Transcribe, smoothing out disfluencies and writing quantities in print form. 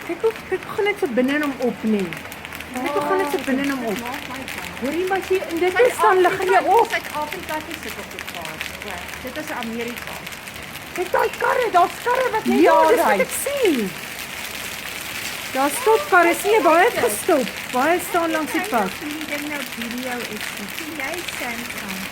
Kyk hoe gaan dit so binne in hom op nie. Kyk hoe gaan dit so binne in hom op. Hoorie maar sien, in dit staan lig jy op. Suid-Afrika sit op die paas. Ja, dit is Amerika. Kyk daai karre, daar's karre wat net Ja, daar dis wat ry. ek sien. Daar stop karre, sien jy baie het gestop. Baie staan langs die pad. Ek dink nou video is sien jy Samsung.